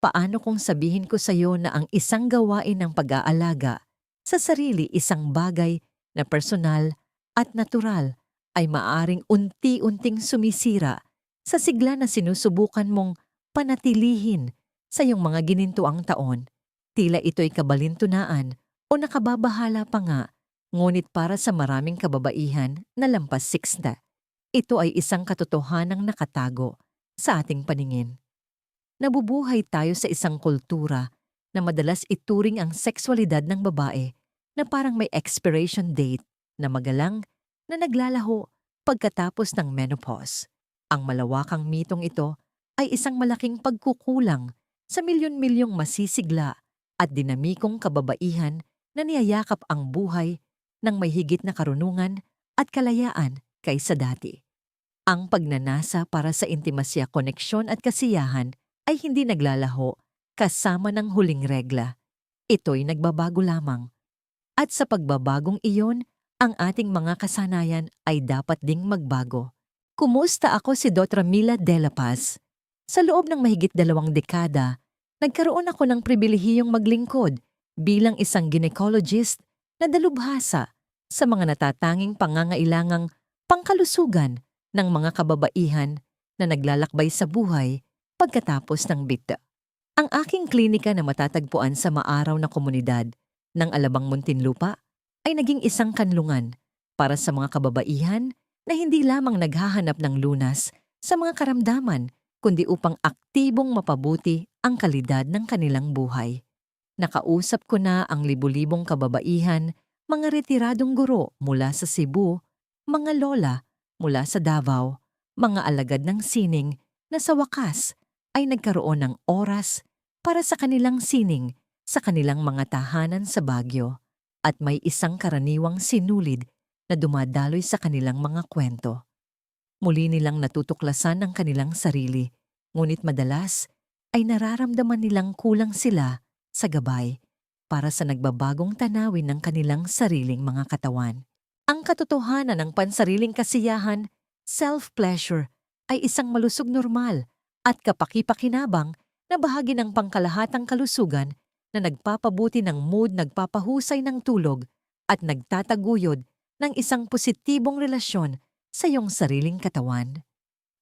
Paano kung sabihin ko sa iyo na ang isang gawain ng pag-aalaga sa sarili, isang bagay na personal at natural, ay maaring unti-unting sumisira sa sigla na sinusubukan mong panatilihin sa iyong mga ginintuang taon. Tila ito'y kabalintunaan o nakababahala pa nga, ngunit para sa maraming kababaihan na lampas 60, ito ay isang katotohanang nakatago sa ating paningin. Nabubuhay tayo sa isang kultura na madalas ituring ang sexualidad ng babae na parang may expiration date na magalang na naglalaho pagkatapos ng menopause. Ang malawakang mitong ito ay isang malaking pagkukulang sa milyon-milyong masisigla at dinamikong kababaihan na niyayakap ang buhay ng may higit na karunungan at kalayaan kaysa dati. Ang pagnanasa para sa intimasya, koneksyon at kasiyahan ay hindi naglalaho kasama ng huling regla. Ito'y nagbabago lamang. At sa pagbabagong iyon, ang ating mga kasanayan ay dapat ding magbago. Kumusta? Ako si Dr. Mila De La Paz. Sa loob ng mahigit 2 dekada, nagkaroon ako ng pribilehiyong maglingkod bilang isang gynecologist na dalubhasa sa mga natatanging pangangailangang pangkalusugan ng mga kababaihan na naglalakbay sa buhay pagkatapos ng bita. Ang aking klinika na matatagpuan sa maaraw na komunidad ng Alabang Muntinlupa ay naging isang kanlungan para sa mga kababaihan na hindi lamang naghahanap ng lunas sa mga karamdaman, kundi upang aktibong mapabuti ang kalidad ng kanilang buhay. Nakausap ko na ang libu-libong kababaihan, mga retiradong guro mula sa Cebu, mga lola mula sa Davao, mga alagad ng sining na sa wakas ay nagkaroon ng oras para sa kanilang sining sa kanilang mga tahanan sa Baguio, at may isang karaniwang sinulid na dumadaloy sa kanilang mga kwento. Muli nilang natutuklasan ang kanilang sarili, ngunit madalas ay nararamdaman nilang kulang sila sa gabay para sa nagbabagong tanawin ng kanilang sariling mga katawan. Ang katotohanan ng pansariling kasiyahan, self-pleasure, ay isang malusog normal at kapaki-pakinabang na bahagi ng pangkalahatang kalusugan na nagpapabuti ng mood, nagpapahusay ng tulog at nagtataguyod ng isang positibong relasyon sa iyong sariling katawan.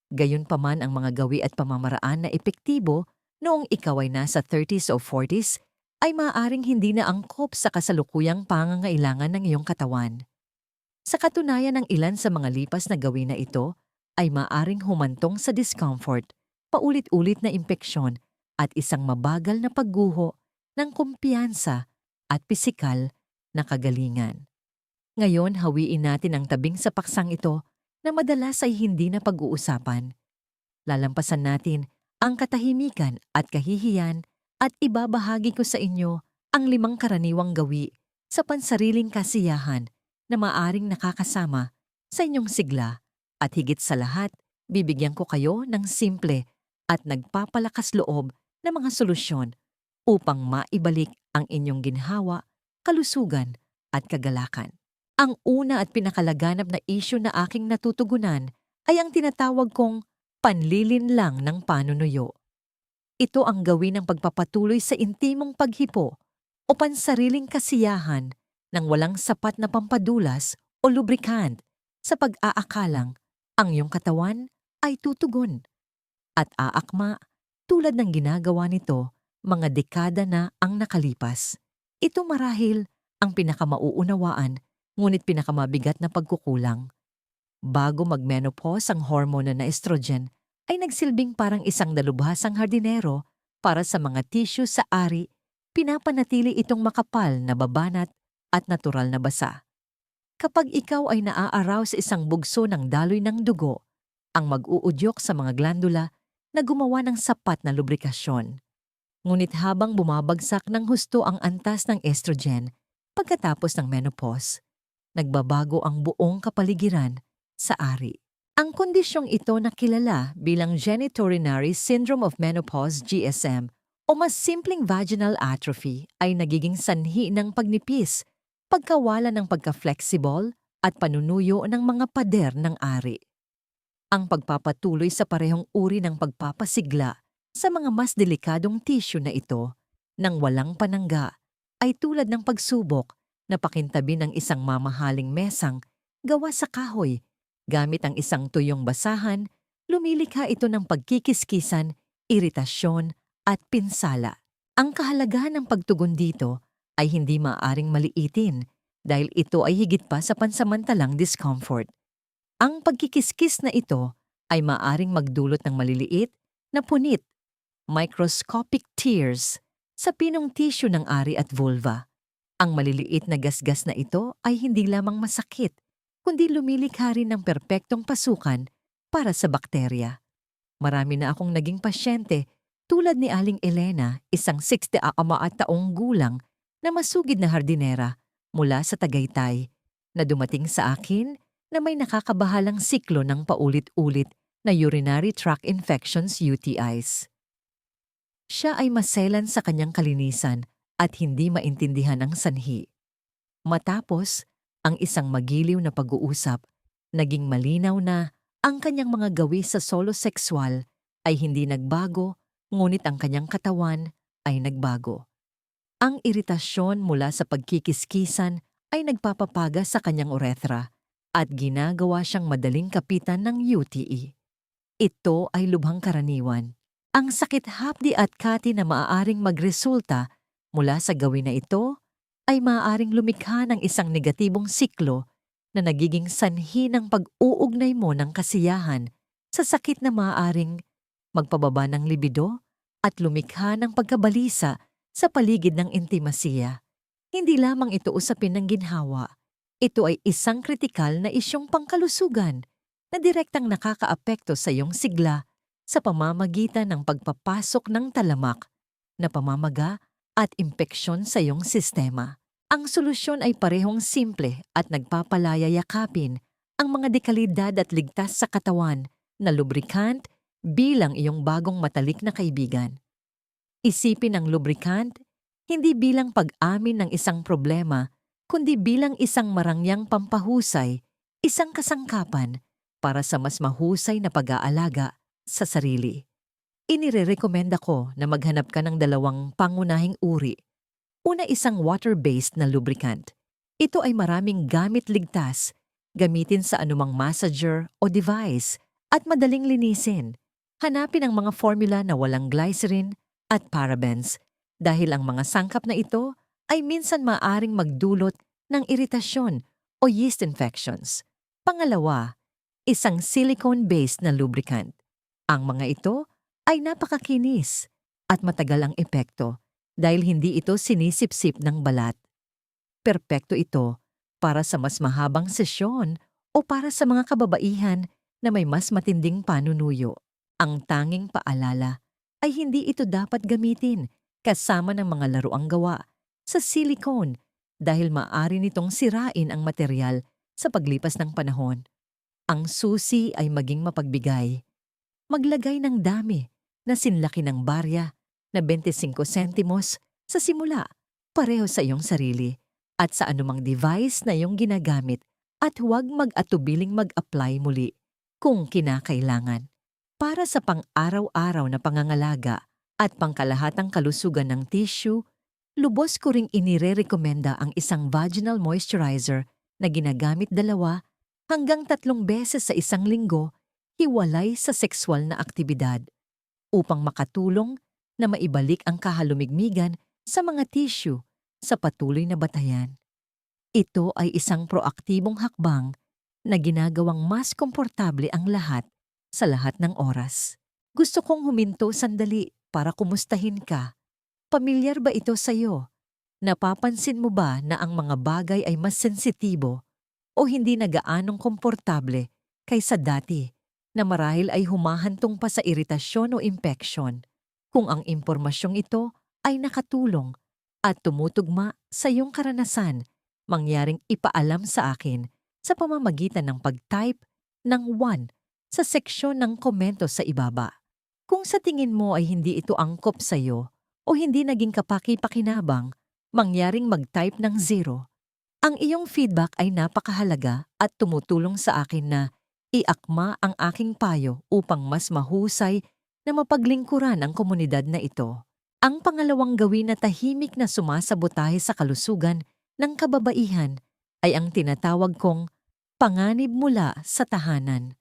Gayunpaman, ang mga gawi at pamamaraan na epektibo noong ikaw ay nasa 30s o 40s ay maaaring hindi na angkop sa kasalukuyang pangangailangan ng iyong katawan. Sa katunayan, ng ilan sa mga lipas na gawi na ito ay maaaring humantong sa discomfort, paulit-ulit na impeksyon at isang mabagal na pagguho ng kumpiyansa at pisikal na kagalingan. Ngayon, hawiin natin ang tabing sa paksang ito na madalas ay hindi na pag-uusapan. Lalampasan natin ang katahimikan at kahihiyan at ibabahagi ko sa inyo ang 5 karaniwang gawi sa pansariling kasiyahan na maaring nakakasama sa inyong sigla, at higit sa lahat, bibigyan ko kayo ng simple at nagpapalakas loob na mga solusyon upang maibalik ang inyong ginhawa, kalusugan at kagalakan. Ang una at pinakalaganap na isyu na aking natutugunan ay ang tinatawag kong panlilinlang ng panunuyo. Ito ang gawin ng pagpapatuloy sa intimong paghipo o pansariling kasiyahan nang walang sapat na pampadulas o lubricant sa pag-aakalang ang iyong katawan ay tutugon at aakma tulad ng ginagawa nito mga dekada na ang nakalipas. Ito marahil ang pinakamauunawaan ngunit pinakamabigat na pagkukulang. Bago mag-menopause, ang hormone na estrogen ay nagsilbing parang isang dalubhasang hardinero para sa mga tissue sa ari, pinapanatili itong makapal na babanat at natural na basa. Kapag ikaw ay naaaraw sa isang bugso ng daloy ng dugo, ang mag-uudyok sa mga glandula na gumawa ng sapat na lubrikasyon. Ngunit habang bumabagsak ng husto ang antas ng estrogen pagkatapos ng menopause, nagbabago ang buong kapaligiran sa ari. Ang kondisyong ito na kilala bilang genitourinary syndrome of menopause (GSM) o mas simpleng vaginal atrophy ay nagiging sanhi ng pagnipis, pagkawala ng pagka-flexible at panunuyo ng mga pader ng ari. Ang pagpapatuloy sa parehong uri ng pagpapasigla Sa mga mas delikadong tissue na ito, nang walang panangga, ay tulad ng pagsubok na pakintabi ng isang mamahaling mesang gawa sa kahoy. Gamit ang isang tuyong basahan, lumilikha ito ng pagkikiskisan, iritasyon, at pinsala. Ang kahalagahan ng pagtugon dito ay hindi maaaring maliitin dahil ito ay higit pa sa pansamantalang discomfort. Ang pagkikiskis na ito ay maaaring magdulot ng maliliit na punit, microscopic tears, sa pinong tissue ng ari at vulva. Ang maliliit na gasgas na ito ay hindi lamang masakit, kundi lumilikha rin ng perpektong pasukan para sa bakterya. Marami na akong naging pasyente tulad ni Aling Elena, isang 60 taong gulang na masugid na hardinera mula sa Tagaytay, na dumating sa akin na may nakakabahalang siklo ng paulit-ulit na urinary tract infections UTIs. Siya ay maselan sa kanyang kalinisan at hindi maintindihan ang sanhi. Matapos ang isang magiliw na pag-uusap, naging malinaw na ang kanyang mga gawi sa solo sexual ay hindi nagbago, ngunit ang kanyang katawan ay nagbago. Ang iritasyon mula sa pagkikiskisan ay nagpapapaga sa kanyang urethra at ginagawa siyang madaling kapitan ng UTI. Ito ay lubhang karaniwan. Ang sakit hapdi at kati na maaaring magresulta mula sa gawin na ito ay maaaring lumikha ng isang negatibong siklo na nagiging sanhi ng pag-uugnay mo ng kasiyahan sa sakit na maaaring magpababa ng libido at lumikha ng pagkabalisa sa paligid ng intimasiya. Hindi lamang ito usapin ng ginhawa. Ito ay isang kritikal na isyong pangkalusugan na direktang nakakaapekto sa iyong sigla sa pamamagitan ng pagpapasok ng talamak na pamamaga at impeksyon sa iyong sistema. Ang solusyon ay parehong simple at nagpapalaya yakapin ang mga dekalidad at ligtas sa katawan na lubricant bilang iyong bagong matalik na kaibigan. Isipin ang lubricant hindi bilang pag-amin ng isang problema, kundi bilang isang marangyang pampahusay, isang kasangkapan para sa mas mahusay na pag-aalaga sa sarili. Inirerekomenda ko na maghanap ka ng dalawang pangunahing uri. Una, isang water-based na lubricant. Ito ay maraming gamit ligtas, gamitin sa anumang massager o device at madaling linisin. Hanapin ang mga formula na walang glycerin at parabens dahil ang mga sangkap na ito ay minsan maaring magdulot ng iritasyon o yeast infections. Pangalawa, isang silicone-based na lubricant. Ang mga ito ay napakakinis at matagal ang epekto dahil hindi ito sinisipsip ng balat. Perpekto ito para sa mas mahabang sesyon o para sa mga kababaihan na may mas matinding panunuyo. Ang tanging paalala ay hindi ito dapat gamitin kasama ng mga laruang gawa sa silicone dahil maaari nitong sirain ang material sa paglipas ng panahon. Ang susi ay maging mapagbigay. Maglagay ng dami na sinlaki ng barya na 25 sentimos sa simula, pareho sa iyong sarili at sa anumang device na iyong ginagamit at huwag mag-atubiling mag-apply muli kung kinakailangan. Para sa pang-araw-araw na pangangalaga at pangkalahatang kalusugan ng tissue, lubos ko ring inirerekomenda ang isang vaginal moisturizer na ginagamit 2 hanggang 3 beses sa isang linggo, hiwalay sa sexual na aktibidad, upang makatulong na maibalik ang kahalumigmigan sa mga tissue sa patuloy na batayan. Ito ay isang proaktibong hakbang na ginagawang mas komportable ang lahat sa lahat ng oras. Gusto kong huminto sandali para kumustahin ka. Pamilyar ba ito sa iyo? Napapansin mo ba na ang mga bagay ay mas sensitibo o hindi na gaanong komportable kaysa dati na marahil ay humahantong pa sa iritasyon o impeksyon? Kung ang impormasyong ito ay nakatulong at tumutugma sa iyong karanasan, mangyaring ipaalam sa akin sa pamamagitan ng pag-type ng 1 sa seksyon ng komento sa ibaba. Kung sa tingin mo ay hindi ito angkop sa iyo o hindi naging kapaki-pakinabang, mangyaring mag-type ng 0. Ang iyong feedback ay napakahalaga at tumutulong sa akin na iakma ang aking payo upang mas mahusay na mapaglingkuran ang komunidad na ito. Ang pangalawang gawin na tahimik na sumasabotahe sa kalusugan ng kababaihan ay ang tinatawag kong panganib mula sa tahanan.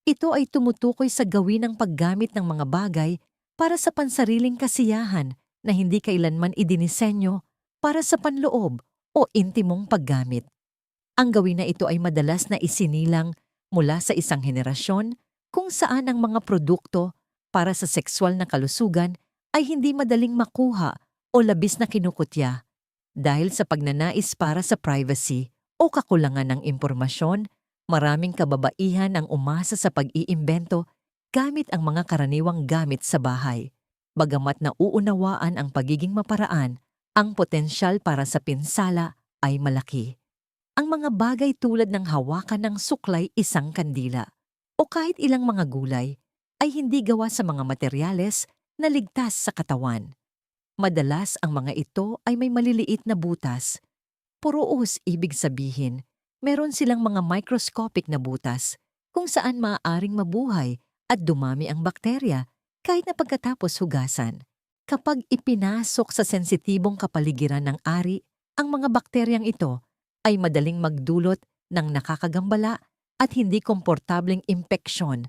Ito ay tumutukoy sa gawin ng paggamit ng mga bagay para sa pansariling kasiyahan na hindi kailanman idinisenyo para sa panloob o intimong paggamit. Ang gawin na ito ay madalas na isinilang mula sa isang henerasyon kung saan ang mga produkto para sa sexual na kalusugan ay hindi madaling makuha o labis na kinukutya dahil sa pagnanais para sa privacy o kakulangan ng impormasyon. Maraming kababaihan ang umasa sa pag-iimbento gamit ang mga karaniwang gamit sa bahay. Bagamat nauunawaan ang pagiging maparaan, ang potensyal para sa pinsala ay malaki. Ang mga bagay tulad ng hawakan ng suklay isang kandila o kahit ilang mga gulay ay hindi gawa sa mga materyales na ligtas sa katawan. Madalas ang mga ito ay may maliliit na butas. Puruos ibig sabihin, meron silang mga microscopic na butas kung saan maaaring mabuhay at dumami ang bakterya kahit na pagkatapos hugasan. Kapag ipinasok sa sensitibong kapaligiran ng ari, ang mga bakteryang ito ay madaling magdulot ng nakakagambala at hindi komportableng impeksyon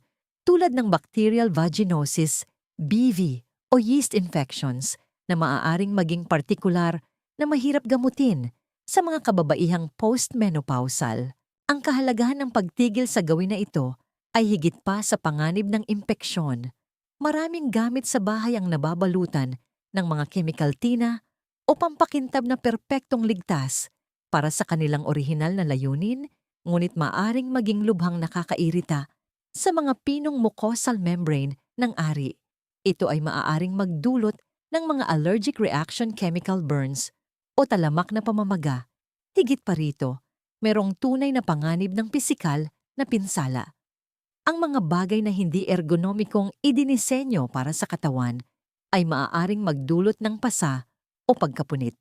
tulad ng bacterial vaginosis, BV o yeast infections na maaaring maging partikular na mahirap gamutin sa mga kababaihang postmenopausal. Ang kahalagahan ng pagtigil sa gawin na ito ay higit pa sa panganib ng impeksyon. Maraming gamit sa bahay ang nababalutan ng mga chemical tina o pampakintab na perpektong ligtas para sa kanilang orihinal na layunin, ngunit maaring maging lubhang nakakairita sa mga pinong mucosal membrane ng ari. Ito ay maaaring magdulot ng mga allergic reaction, chemical burns o talamak na pamamaga. Higit pa rito, merong tunay na panganib ng pisikal na pinsala. Ang mga bagay na hindi ergonomikong idinisenyo para sa katawan ay maaaring magdulot ng pasa o pagkapunit.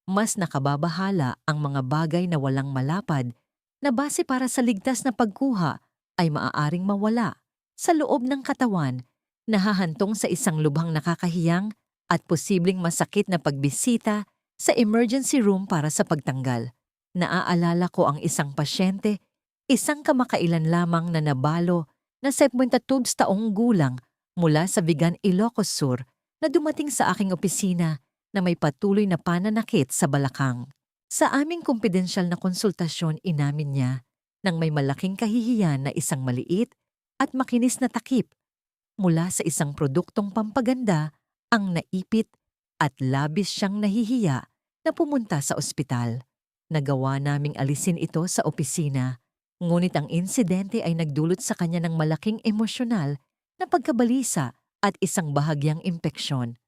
Mas nakababahala ang mga bagay na walang malapad na base para sa ligtas na pagkuha ay maaaring mawala sa loob ng katawan, nahahantong sa isang lubhang nakakahiyang at posibleng masakit na pagbisita sa emergency room para sa pagtanggal. Naaalala ko ang isang pasyente, isang kamakailan lamang na nabalo na 72 taong gulang mula sa Vigan, Ilocos Sur na dumating sa aking opisina na may patuloy na pananakit sa balakang. Sa aming kumpidensyal na konsultasyon, inamin niya nang may malaking kahihiyan na isang maliit at makinis na takip mula sa isang produktong pampaganda ang naipit at labis siyang nahihiya na pumunta sa ospital. Nagawa naming alisin ito sa opisina, ngunit ang insidente ay nagdulot sa kanya ng malaking emosyonal na pagkabalisa at isang bahagyang impeksyon.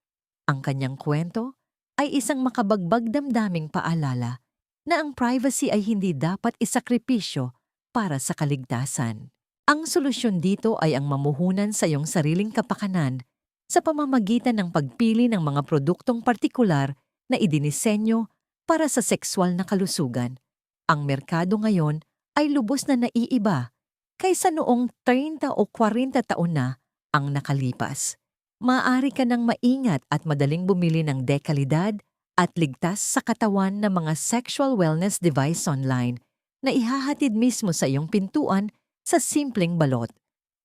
Ang kanyang kwento ay isang makabagbag damdaming paalala na ang privacy ay hindi dapat isakripisyo para sa kaligtasan. Ang solusyon dito ay ang mamuhunan sa iyong sariling kapakanan sa pamamagitan ng pagpili ng mga produktong partikular na idinisenyo para sa sexual na kalusugan. Ang merkado ngayon ay lubos na naiiba kaysa noong 30 o 40 taon na ang nakalipas. Maaari ka nang maingat at madaling bumili ng dekalidad at ligtas sa katawan na mga sexual wellness device online na ihahatid mismo sa iyong pintuan sa simpleng balot.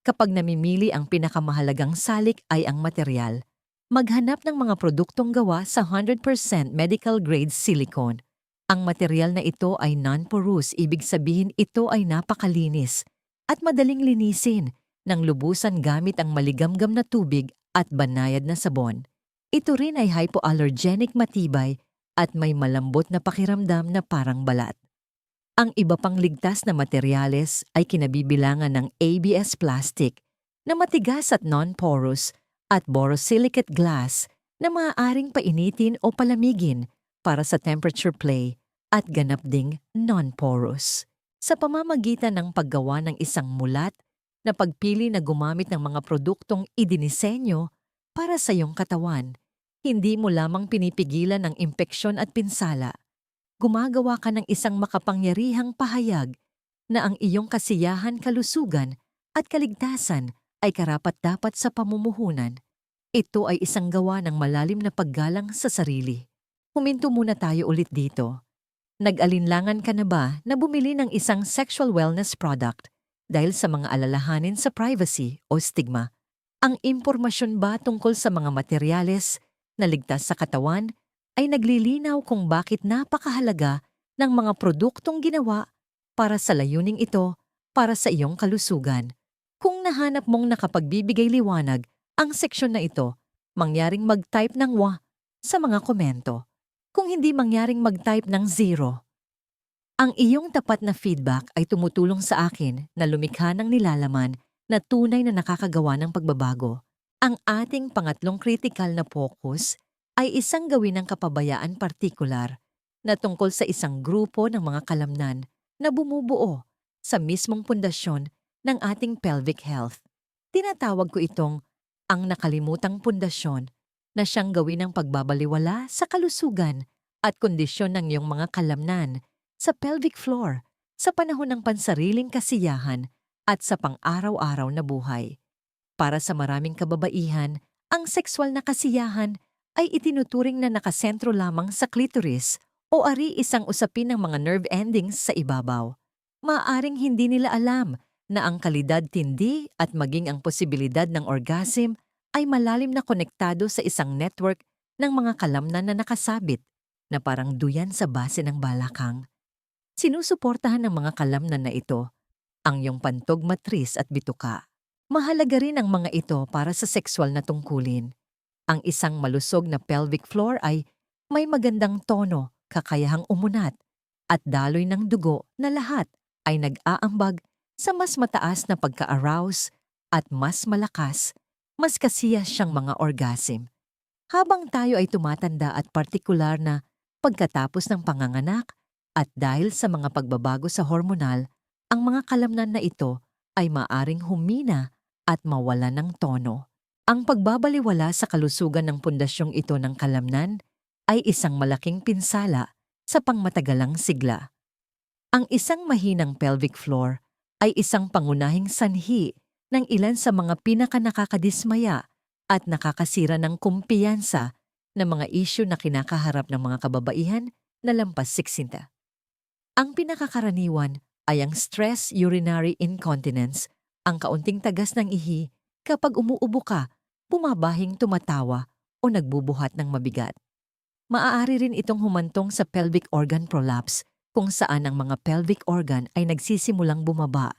Kapag namimili, ang pinakamahalagang salik ay ang material. Maghanap ng mga produktong gawa sa 100% medical-grade silicone. Ang material na ito ay non-porous, ibig sabihin ito ay napakalinis at madaling linisin ng lubusan gamit ang maligamgam na tubig at banayad na sabon. Ito rin ay hypoallergenic, matibay at may malambot na pakiramdam na parang balat. Ang iba pang ligtas na materyales ay kinabibilangan ng ABS plastic na matigas at non-porous at borosilicate glass na maaaring painitin o palamigin para sa temperature play at ganap ding non-porous. Sa pamamagitan ng paggawa ng isang mulat na pagpili na gumamit ng mga produktong idinisenyo para sa iyong katawan, hindi mo lamang pinipigilan ang impeksyon at pinsala. Gumagawa ka ng isang makapangyarihang pahayag na ang iyong kasiyahan, kalusugan at kaligtasan ay karapat-dapat sa pamumuhunan. Ito ay isang gawa ng malalim na paggalang sa sarili. Huminto muna tayo ulit dito. Nag-alinlangan ka na ba na bumili ng isang sexual wellness product dahil sa mga alalahanin sa privacy o stigma? Ang impormasyon ba tungkol sa mga materyales na ligtas sa katawan ay naglilinaw kung bakit napakahalaga ng mga produktong ginawa para sa layuning ito para sa iyong kalusugan. Kung nahanap mong nakapagbibigay liwanag ang seksyon na ito, mangyaring mag-type ng wa sa mga komento. Kung hindi mangyaring mag-type ng 0. Ang iyong tapat na feedback ay tumutulong sa akin na lumikha ng nilalaman na tunay na nakakagawa ng pagbabago. Ang ating pangatlong critical na focus ay isang gawin ng kapabayaan partikular na tungkol sa isang grupo ng mga kalamnan na bumubuo sa mismong pundasyon ng ating pelvic health. Tinatawag ko itong ang nakalimutang pundasyon na siyang gawin ng pagbabaliwala sa kalusugan at kondisyon ng iyong mga kalamnan sa pelvic floor sa panahon ng pansariling kasiyahan at sa pang-araw-araw na buhay. Para sa maraming kababaihan, ang sexual na kasiyahan ay itinuturing na nakasentro lamang sa clitoris o ari isang usapin ng mga nerve endings sa ibabaw. Maaaring hindi nila alam na ang kalidad tindi at maging ang posibilidad ng orgasm ay malalim na konektado sa isang network ng mga kalamnan na nakasabit na parang duyan sa base ng balakang. Sinusuportahan ng mga kalamnan na ito ang iyong pantog matris at bituka. Mahalaga rin ang mga ito para sa sexual na tungkulin. Ang isang malusog na pelvic floor ay may magandang tono, kakayahang umunat, at daloy ng dugo na lahat ay nag-aambag sa mas mataas na pagka-arouse at mas malakas, mas kasiya siyang mga orgasm. Habang tayo ay tumatanda at partikular na pagkatapos ng panganganak at dahil sa mga pagbabago sa hormonal, ang mga kalamnan na ito ay maaring humina at mawala ng tono. Ang pagbabaliwala sa kalusugan ng pundasyong ito ng kalamnan ay isang malaking pinsala sa pangmatagalang sigla. Ang isang mahinang pelvic floor ay isang pangunahing sanhi ng ilan sa mga pinakanakakadismaya at nakakasira ng kumpiyansa ng mga isyu na kinakaharap ng mga kababaihan na lampas 60. Ang pinakakaraniwan ay ang stress urinary incontinence, ang kaunting tagas ng ihi kapag umuubo ka, bumabahing tumatawa o nagbubuhat ng mabigat. Maaari rin itong humantong sa pelvic organ prolapse kung saan ang mga pelvic organ ay nagsisimulang bumaba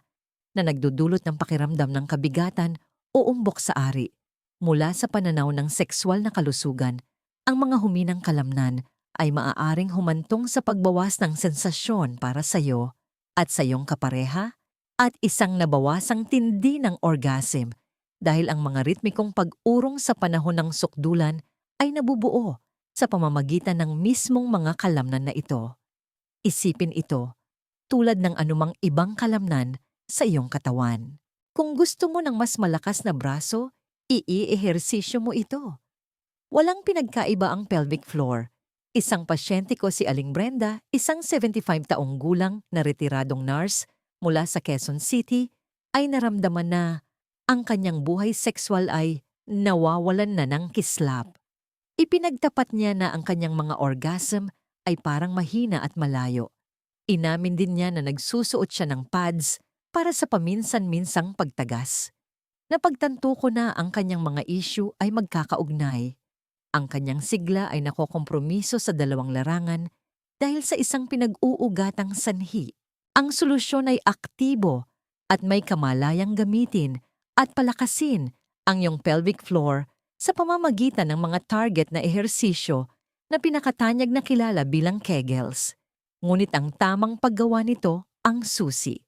na nagdudulot ng pakiramdam ng kabigatan o umbok sa ari. Mula sa pananaw ng sexual na kalusugan, ang mga huminang kalamnan ay maaaring humantong sa pagbawas ng sensasyon para sa iyo at sa iyong kapareha at isang nabawasang tindi ng orgasm dahil ang mga ritmikong pag-urong sa panahon ng sukdulan ay nabubuo sa pamamagitan ng mismong mga kalamnan na ito. Isipin ito tulad ng anumang ibang kalamnan sa iyong katawan. Kung gusto mo ng mas malakas na braso, i-ehersisyo mo ito. Walang pinagkaiba ang pelvic floor. Isang pasyente ko si Aling Brenda, isang 75 taong gulang na retiradong nurse mula sa Quezon City, ay naramdaman na ang kanyang buhay sexual ay nawawalan na ng kislap. Ipinagtapat niya na ang kanyang mga orgasm ay parang mahina at malayo. Inamin din niya na nagsusuot siya ng pads para sa paminsan-minsang pagtagas. Napagtanto ko na ang kanyang mga issue ay magkakaugnay. Ang kanyang sigla ay nakokompromiso sa dalawang larangan dahil sa isang pinag-uugatang sanhi. Ang solusyon ay aktibo at may kamalayang gamitin at palakasin ang iyong pelvic floor sa pamamagitan ng mga target na ehersisyo na pinakatanyag na kilala bilang Kegels. Ngunit ang tamang paggawa nito ang susi.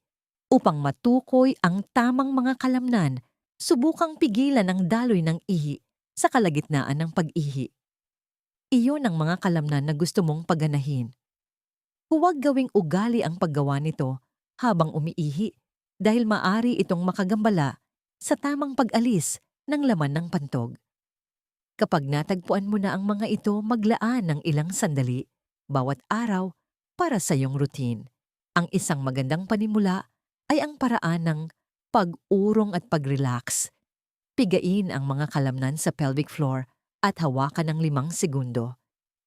Upang matukoy ang tamang mga kalamnan, subukang pigilan ang daloy ng ihi sa kalagitnaan ng pag-ihi. Iyon ang mga kalamnan na gusto mong paganahin. Huwag gawing ugali ang paggawa nito habang umiihi dahil maari itong makagambala sa tamang pag-alis ng laman ng pantog. Kapag natagpuan mo na ang mga ito, maglaan ng ilang sandali bawat araw para sa iyong routine. Ang isang magandang panimula ay ang paraan ng pag-urong at pag-relax Pigain ang mga kalamnan sa pelvic floor at hawakan ng 5 segundo.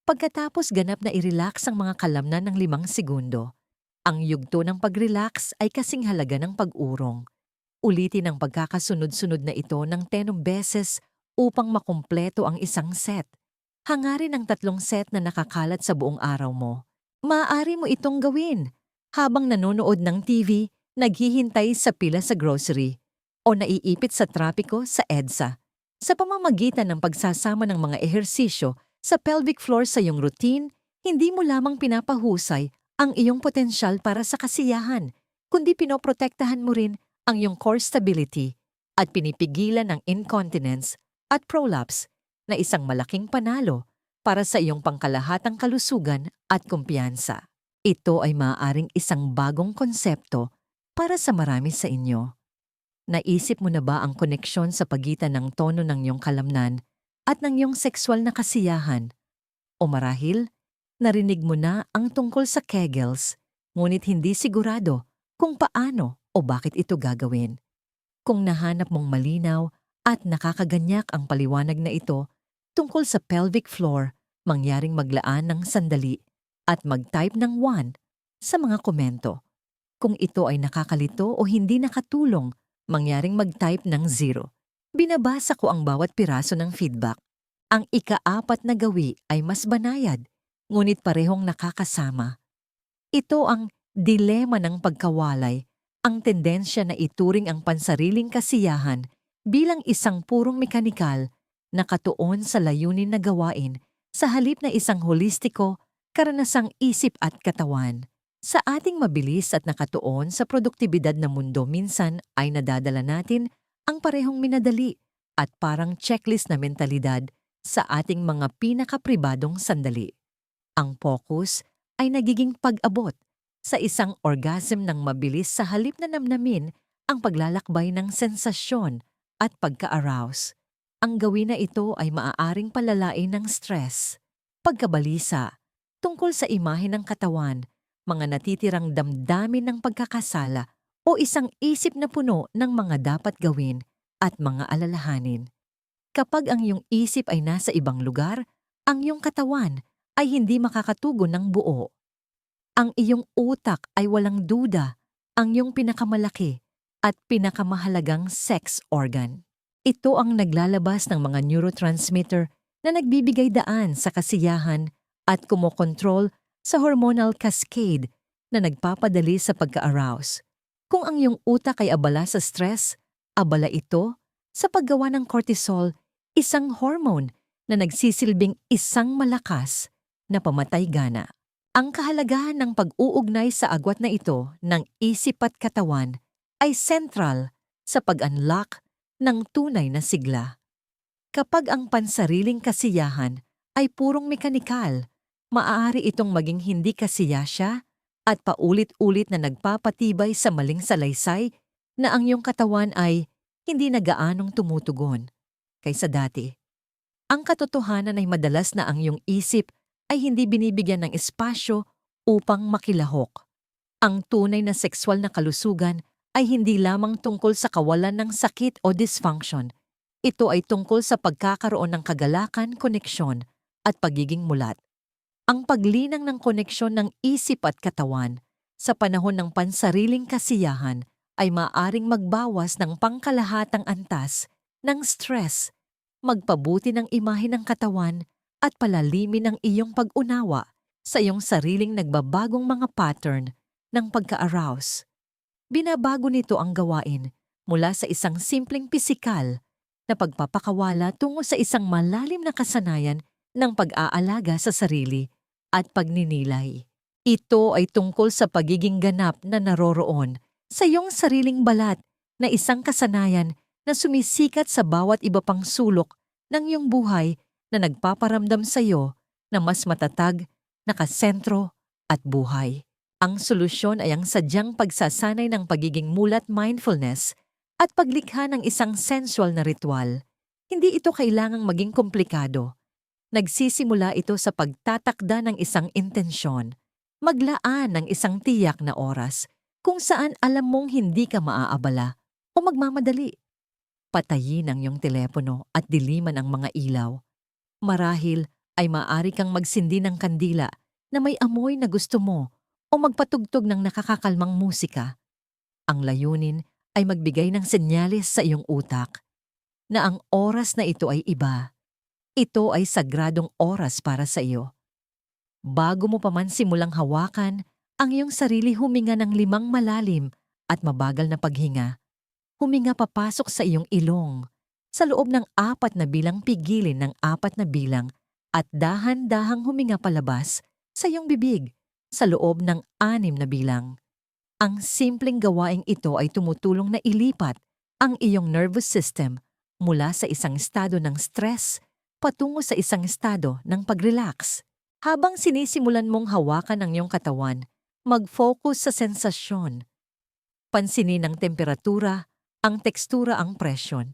Pagkatapos ganap na i-relax ang mga kalamnan ng 5 segundo. Ang yugto ng pag-relax ay kasing halaga ng pag-urong. Ulitin ang pagkakasunod-sunod na ito ng 10 beses upang makumpleto ang isang set. Hangarin ang 3 set na nakakalat sa buong araw mo. Maaari mo itong gawin habang nanonood ng TV, naghihintay sa pila sa grocery, o naiipit sa trapiko sa EDSA. Sa pamamagitan ng pagsasama ng mga ehersisyo sa pelvic floor sa iyong routine, hindi mo lamang pinapahusay ang iyong potensyal para sa kasiyahan, kundi pinoprotektahan mo rin ang iyong core stability at pinipigilan ang incontinence at prolapse na isang malaking panalo para sa iyong pangkalahatang kalusugan at kumpiyansa. Ito ay maaaring isang bagong konsepto para sa marami sa inyo. Naisip mo na ba ang koneksyon sa pagitan ng tono ng iyong kalamnan at ng iyong sexual na kasiyahan? O marahil, narinig mo na ang tungkol sa Kegels, ngunit hindi sigurado kung paano o bakit ito gagawin. Kung nahanap mong malinaw at nakakaganyak ang paliwanag na ito tungkol sa pelvic floor, mangyaring maglaan ng sandali at mag-type ng 1 sa mga komento. Kung ito ay nakakalito o hindi nakatulong, mangyaring mag-type ng 0. Binabasa ko ang bawat piraso ng feedback. Ang ika-4 na gawi ay mas banayad, ngunit parehong nakakasama. Ito ang dilema ng pagkawalay, ang tendensya na ituring ang pansariling kasiyahan bilang isang purong mekanikal na katuon sa layunin na gawain sa halip na isang holistiko, karanasang isip at katawan. Sa ating mabilis at nakatuon sa produktibidad na mundo, minsan ay nadadala natin ang parehong minadali at parang checklist na mentalidad sa ating mga pinakapribadong sandali. Ang focus ay nagiging pag-abot sa isang orgasm ng mabilis sa halip na namnamin ang paglalakbay ng sensasyon at pagka-arouse. Ang gawin na ito ay maaaring palalain ng stress, pagkabalisa, tungkol sa imahe ng katawan, mga natitirang damdamin ng pagkakasala o isang isip na puno ng mga dapat gawin at mga alalahanin. Kapag ang iyong isip ay nasa ibang lugar, ang iyong katawan ay hindi makakatugon ng buo. Ang iyong utak ay walang duda ang iyong pinakamalaki at pinakamahalagang sex organ. Ito ang naglalabas ng mga neurotransmitter na nagbibigay daan sa kasiyahan at kumokontrol sa hormonal cascade na nagpapadali sa pagka-arouse. Kung ang iyong utak ay abala sa stress, abala ito sa paggawa ng cortisol, isang hormone na nagsisilbing isang malakas na pamatay-gana. Ang kahalagahan ng pag-uugnay sa agwat na ito ng isip at katawan ay sentral sa pag-unlock ng tunay na sigla. Kapag ang pansariling kasiyahan ay purong mekanikal, maaari itong maging hindi kasiyasya at paulit-ulit na nagpapatibay sa maling salaysay na ang iyong katawan ay hindi na gaanong tumutugon kaysa dati. Ang katotohanan ay madalas na ang iyong isip ay hindi binibigyan ng espasyo upang makilahok. Ang tunay na sexual na kalusugan ay hindi lamang tungkol sa kawalan ng sakit o dysfunction. Ito ay tungkol sa pagkakaroon ng kagalakan, koneksyon, at pagiging mulat. Ang paglinang ng koneksyon ng isip at katawan sa panahon ng pansariling kasiyahan ay maaaring magbawas ng pangkalahatang antas ng stress, magpabuti ng imahe ng katawan, at palalimin ang iyong pag-unawa sa iyong sariling nagbabagong mga pattern ng pagka-arouse. Binabago nito ang gawain mula sa isang simpleng pisikal na pagpapakawala tungo sa isang malalim na kasanayan ng pag-aalaga sa sarili at pagninilay. Ito ay tungkol sa pagiging ganap na naroroon sa iyong sariling balat na isang kasanayan na sumisikat sa bawat iba pang sulok ng iyong buhay na nagpaparamdam sa iyo na mas matatag, nakasentro at buhay. Ang solusyon ay ang sadyang pagsasanay ng pagiging mulat, mindfulness at paglikha ng isang sensual na ritual. Hindi ito kailangang maging komplikado. Nagsisimula ito sa pagtatakda ng isang intensyon, maglaan ng isang tiyak na oras kung saan alam mong hindi ka maaabala o magmamadali. Patayin ang iyong telepono at diliman ang mga ilaw. Marahil ay maaari kang magsindi ng kandila na may amoy na gusto mo o magpatugtog ng nakakakalmang musika. Ang layunin ay magbigay ng senyales sa iyong utak na ang oras na ito ay iba. Ito ay sagradong oras para sa iyo. Bago mo pa man simulang hawakan, ang iyong sarili huminga ng 5 malalim at mabagal na paghinga. Huminga papasok sa iyong ilong. Sa loob ng 4 na bilang pigilin ng 4 na bilang at dahan-dahang huminga palabas sa iyong bibig sa loob ng 6 na bilang. Ang simpleng gawaing ito ay tumutulong na ilipat ang iyong nervous system mula sa isang estado ng stress patungo sa isang estado ng pag-relax. Habang sinisimulan mong hawakan ang iyong katawan, mag-focus sa sensasyon. Pansinin ang temperatura, ang tekstura, ang presyon.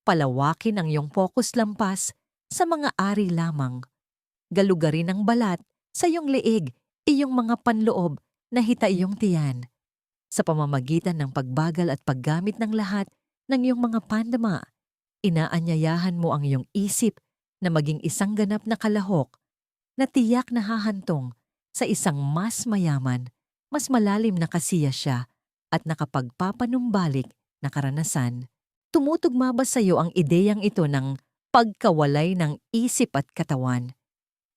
Palawakin ang iyong focus lampas sa mga ari lamang. Galugarin ang balat sa iyong leeg, iyong mga panloob na hita iyong tiyan. Sa pamamagitan ng pagbagal at paggamit ng lahat ng iyong mga pandama, inaanyayahan mo ang iyong isip na maging isang ganap na kalahok na tiyak na hahantong sa isang mas mayaman, mas malalim na kasiya siya at nakapagpapanumbalik na karanasan. Tumutugma ba sa iyo ang ideyang ito ng pagkawalay ng isip at katawan?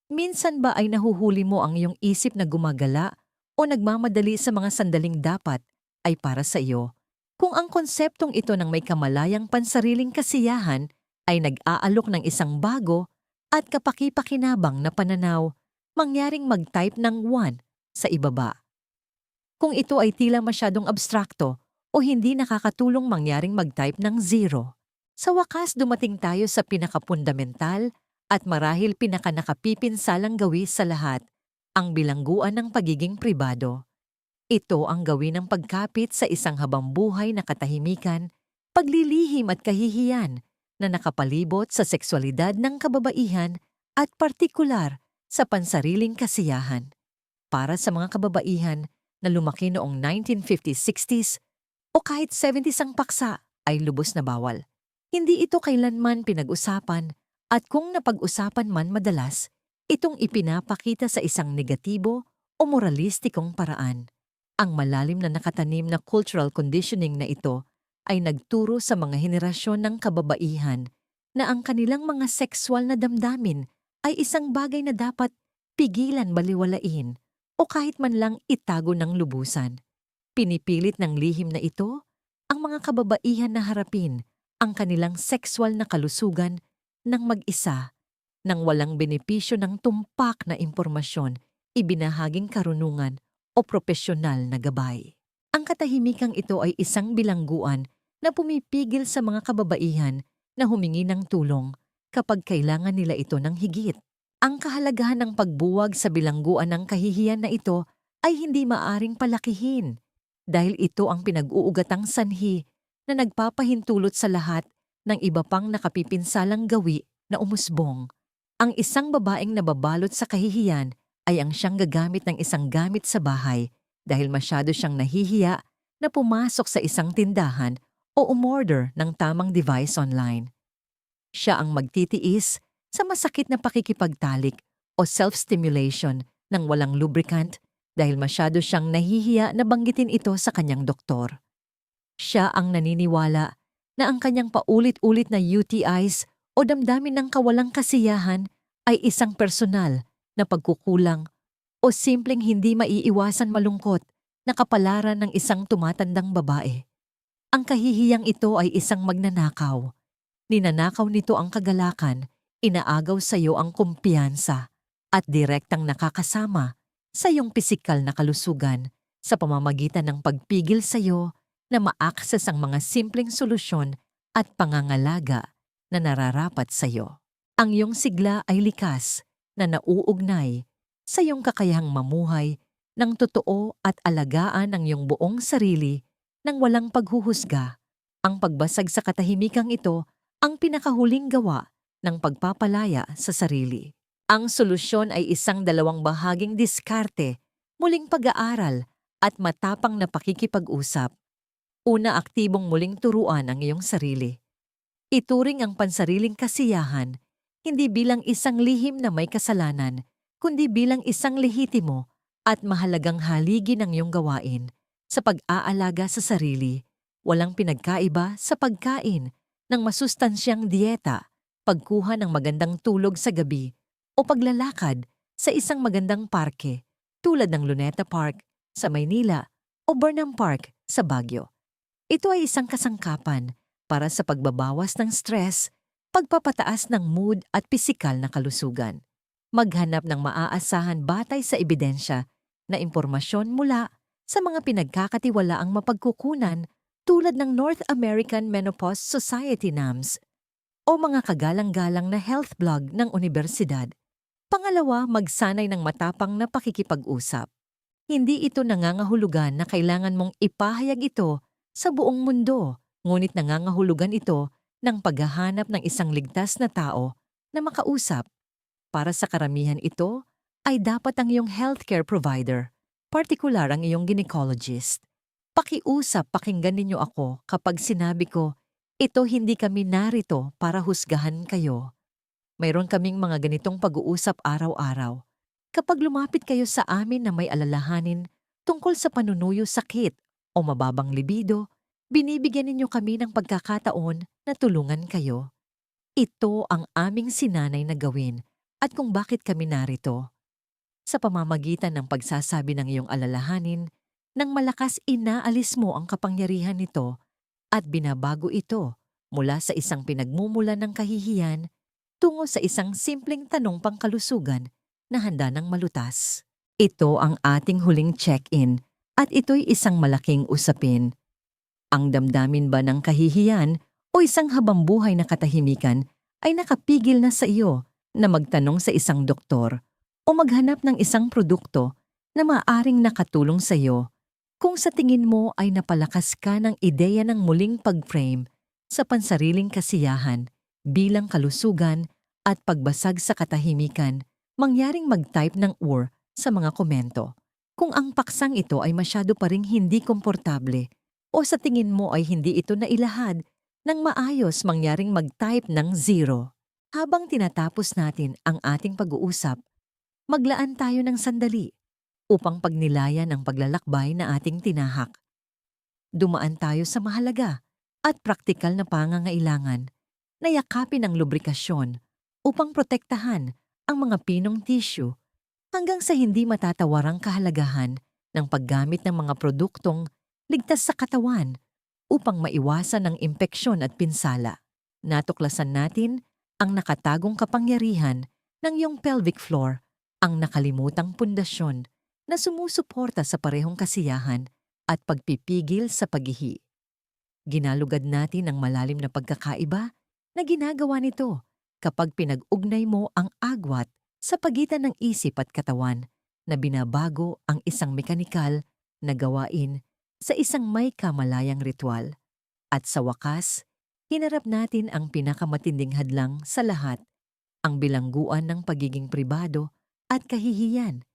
Minsan ba ay nahuhuli mo ang iyong isip na gumagala o nagmamadali sa mga sandaling dapat ay para sa iyo? Kung ang konseptong ito ng may kamalayang pansariling kasiyahan ay nag-aalok ng isang bago at kapaki-pakinabang na pananaw, mangyaring mag-type ng 1 sa ibaba. Kung ito ay tila masyadong abstrakto o hindi nakakatulong, mangyaring mag-type ng 0. Sa wakas dumating tayo sa pinakapundamental at marahil pinakanakapipinsalang gawi sa lahat, ang bilangguan ng pagiging pribado. Ito ang gawin ng pagkapit sa isang habambuhay na katahimikan, paglilihim at kahihiyan na nakapalibot sa sexualidad ng kababaihan at partikular sa pansariling kasiyahan. Para sa mga kababaihan na lumaki noong 1950s, 60s o kahit 70s ang paksa ay lubos na bawal. Hindi ito kailanman pinag-usapan at kung napag-usapan man madalas, itong ipinapakita sa isang negatibo o moralistikong paraan. Ang malalim na nakatanim na cultural conditioning na ito ay nagturo sa mga henerasyon ng kababaihan na ang kanilang mga sexual na damdamin ay isang bagay na dapat pigilan baliwalain o kahit man lang itago ng lubusan. Pinipilit ng lihim na ito ang mga kababaihan na harapin ang kanilang sexual na kalusugan ng mag-isa, nang walang benepisyo ng tumpak na impormasyon, ibinahaging karunungan o propesyonal na gabay. Ang katahimikang ito ay isang bilangguan na pumipigil sa mga kababaihan na humingi ng tulong kapag kailangan nila ito ng higit. Ang kahalagahan ng pagbuwag sa bilangguan ng kahihiyan na ito ay hindi maaring palakihin dahil ito ang pinag-uugatang sanhi na nagpapahintulot sa lahat ng iba pang nakapipinsalang gawi na umusbong. Ang isang babaeng nababalot sa kahihiyan ay ang siyang gagamit ng isang gamit sa bahay dahil masyado siyang nahihiya na pumasok sa isang tindahan o umorder ng tamang device online. Siya ang magtitiis sa masakit na pakikipagtalik o self-stimulation ng walang lubricant dahil masyado siyang nahihiya na banggitin ito sa kanyang doktor. Siya ang naniniwala na ang kanyang paulit-ulit na UTIs o damdamin ng kawalang kasiyahan ay isang personal na pagkukulang o simpleng hindi maiiwasan malungkot na kapalaran ng isang tumatandang babae. Ang kahihiyang ito ay isang magnanakaw. Ninanakaw nito ang kagalakan, inaagaw sa iyo ang kumpiyansa at direktang nakakasama sa iyong pisikal na kalusugan sa pamamagitan ng pagpigil sa iyo na ma-access ang mga simpleng solusyon at pangangalaga na nararapat sa iyo. Ang iyong sigla ay likas na nauugnay sa iyong kakayahang mamuhay ng totoo at alagaan ang iyong buong sarili nang walang paghuhusga. Ang pagbasag sa katahimikang ito ang pinakahuling gawa ng pagpapalaya sa sarili. Ang solusyon ay isang 2 bahaging diskarte, muling pag-aaral at matapang na pakikipag-usap. Una, aktibong muling turuan ang iyong sarili. Ituring ang pansariling kasiyahan hindi bilang isang lihim na may kasalanan, kundi bilang isang lehitimo at mahalagang haligi ng iyong gawain sa pag-aalaga sa sarili. Walang pinagkaiba sa pagkain ng masustansyang dieta, pagkuha ng magandang tulog sa gabi, o paglalakad sa isang magandang parke tulad ng Luneta Park sa Maynila o Burnham Park sa Baguio. Ito ay isang kasangkapan para sa pagbabawas ng stress, pagpapataas ng mood at pisikal na kalusugan. Maghanap ng maaasahan batay sa ebidensya na impormasyon mula sa mga pinagkakatiwalaang mapagkukunan tulad ng North American Menopause Society NAMS o mga kagalang-galang na health blog ng universidad. Pangalawa, magsanay ng matapang na pakikipag-usap. Hindi ito nangangahulugan na kailangan mong ipahayag ito sa buong mundo, ngunit nangangahulugan ito ng paghahanap ng isang ligtas na tao na makausap. Para sa karamihan ito ay dapat ang iyong healthcare provider, partikular ang iyong gynecologist. Pakiusap, pakinggan ninyo ako kapag sinabi ko, ito hindi kami narito para husgahan kayo. Mayroon kaming mga ganitong pag-uusap araw-araw. Kapag lumapit kayo sa amin na may alalahanin tungkol sa panunuyo sakit o mababang libido, binibigyan ninyo kami ng pagkakataon na tulungan kayo. Ito ang aming sinanay na gawin at kung bakit kami narito. Sa pamamagitan ng pagsasabi ng iyong alalahanin, nang malakas inaalis mo ang kapangyarihan nito at binabago ito mula sa isang pinagmumulan ng kahihiyan tungo sa isang simpleng tanong pangkalusugan na handa ng malutas. Ito ang ating huling check-in at ito'y isang malaking usapin. Ang damdamin ba ng kahihiyan o isang habambuhay na katahimikan ay nakapigil na sa iyo na magtanong sa isang doktor o maghanap ng isang produkto na maaaring nakatulong sa iyo kung sa tingin mo ay napalakas ka ng ideya ng muling pag-frame sa pansariling kasiyahan bilang kalusugan at pagbasag sa katahimikan, mangyaring mag-type ng or sa mga komento. Kung ang paksang ito ay masyado pa ring hindi komportable o sa tingin mo ay hindi ito nailahad ng maayos, mangyaring mag-type ng 0. Habang tinatapos natin ang ating pag-uusap, maglaan tayo ng sandali upang pagnilayan ang paglalakbay na ating tinahak. Dumaan tayo sa mahalaga at praktikal na pangangailangan na yakapin ang lubrikasyon upang protektahan ang mga pinong tissue hanggang sa hindi matatawarang kahalagahan ng paggamit ng mga produktong ligtas sa katawan upang maiwasan ang impeksyon at pinsala. Natuklasan natin ang nakatagong kapangyarihan ng iyong pelvic floor, ang nakalimutang pundasyon na sumusuporta sa parehong kasiyahan at pagpipigil sa paghihi. Ginalugad natin ang malalim na pagkakaiba na ginagawa nito kapag pinag-ugnay mo ang agwat sa pagitan ng isip at katawan na binabago ang isang mekanikal na gawain sa isang may kamalayang ritual. At sa wakas, hinarap natin ang pinakamatinding hadlang sa lahat, ang bilangguan ng pagiging pribado at kahihiyan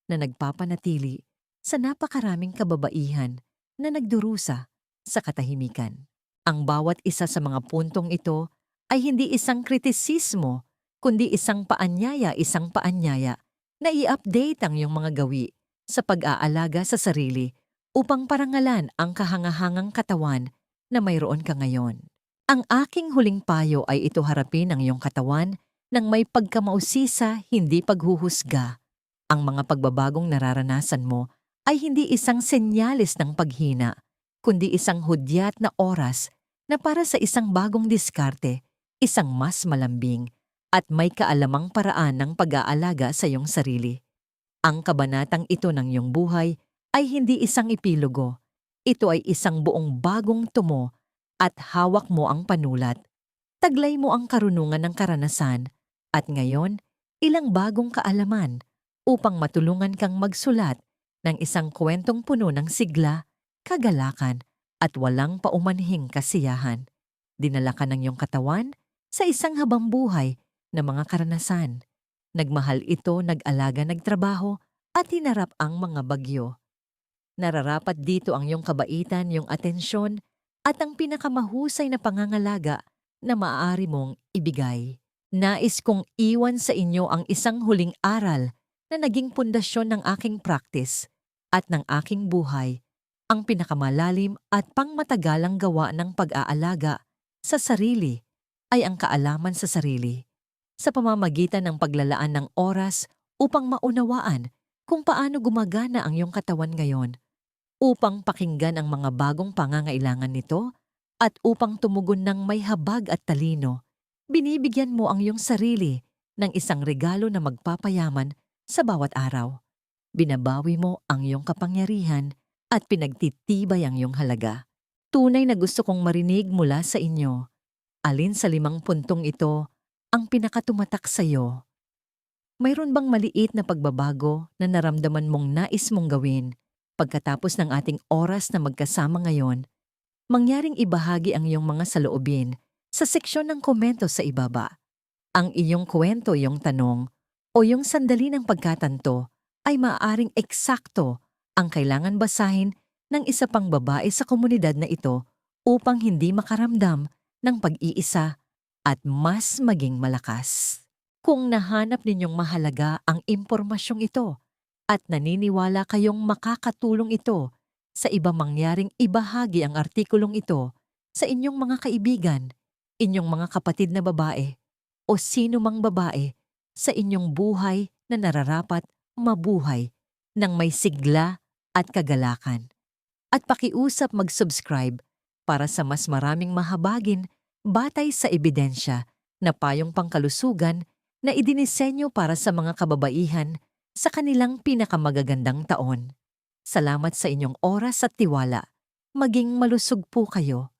na nagpapanatili sa napakaraming kababaihan na nagdurusa sa katahimikan. Ang bawat isa sa mga puntong ito ay hindi isang kritisismo, kundi isang paanyaya na i-update ang iyong mga gawi sa pag-aalaga sa sarili upang parangalan ang kahangahangang katawan na mayroon ka ngayon. Ang aking huling payo ay ito: harapin ang iyong katawan ng may pagkamausisa, hindi paghuhusga. Ang mga pagbabagong nararanasan mo ay hindi isang senyales ng paghina, kundi isang hudyat na oras na para sa isang bagong diskarte, isang mas malambing at may kaalamang paraan ng pag-aalaga sa iyong sarili. Ang kabanatang ito ng iyong buhay ay hindi isang epilogo. Ito ay isang buong bagong tumo at hawak mo ang panulat. Taglay mo ang karunungan ng karanasan at ngayon ilang bagong kaalaman upang matulungan kang magsulat ng isang kwentong puno ng sigla, kagalakan at walang paumanhing kasiyahan. Dinala ka ng iyong katawan sa isang habambuhay na mga karanasan. Nagmahal ito, nag-alaga, nagtrabaho at hinarap ang mga bagyo. Nararapat dito ang iyong kabaitan, iyong atensyon at ang pinakamahusay na pangangalaga na maaari mong ibigay. Nais kong iwan sa inyo ang isang huling aral na naging pundasyon ng aking practice at ng aking buhay, ang pinakamalalim at pangmatagalang gawa ng pag-aalaga sa sarili ay ang kaalaman sa sarili, sa pamamagitan ng paglalaan ng oras upang maunawaan kung paano gumagana ang iyong katawan ngayon, upang pakinggan ang mga bagong pangangailangan nito at upang tumugon ng may habag at talino. Binibigyan mo ang iyong sarili ng isang regalo na magpapayaman sa bawat araw. Binabawi mo ang iyong kapangyarihan at pinagtitibay ang iyong halaga. Tunay na gusto kong marinig mula sa inyo. Alin sa 5 puntong ito ang pinakatumatak sa iyo? Mayroon bang maliit na pagbabago na naramdaman mong nais mong gawin pagkatapos ng ating oras na magkasama ngayon? Mangyaring ibahagi ang iyong mga saloobin sa seksyon ng komento sa ibaba. Ang iyong kwento, iyong tanong, o iyong sandali ng pagkatanto ay maaaring eksakto ang kailangan basahin ng isa pang babae sa komunidad na ito upang hindi makaramdam ng pag-iisa at mas maging malakas. Kung nahanap ninyong mahalaga ang impormasyong ito at naniniwala kayong makakatulong ito sa iba, mangyaring ibahagi ang artikulong ito sa inyong mga kaibigan, inyong mga kapatid na babae, o sino mang babae sa inyong buhay na nararapat mabuhay ng may sigla at kagalakan. At pakiusap mag-subscribe para sa mas maraming mahabagin batay sa ebidensya na payong pangkalusugan na idinisenyo para sa mga kababaihan sa kanilang pinakamagagandang taon. Salamat sa inyong oras at tiwala. Maging malusog po kayo.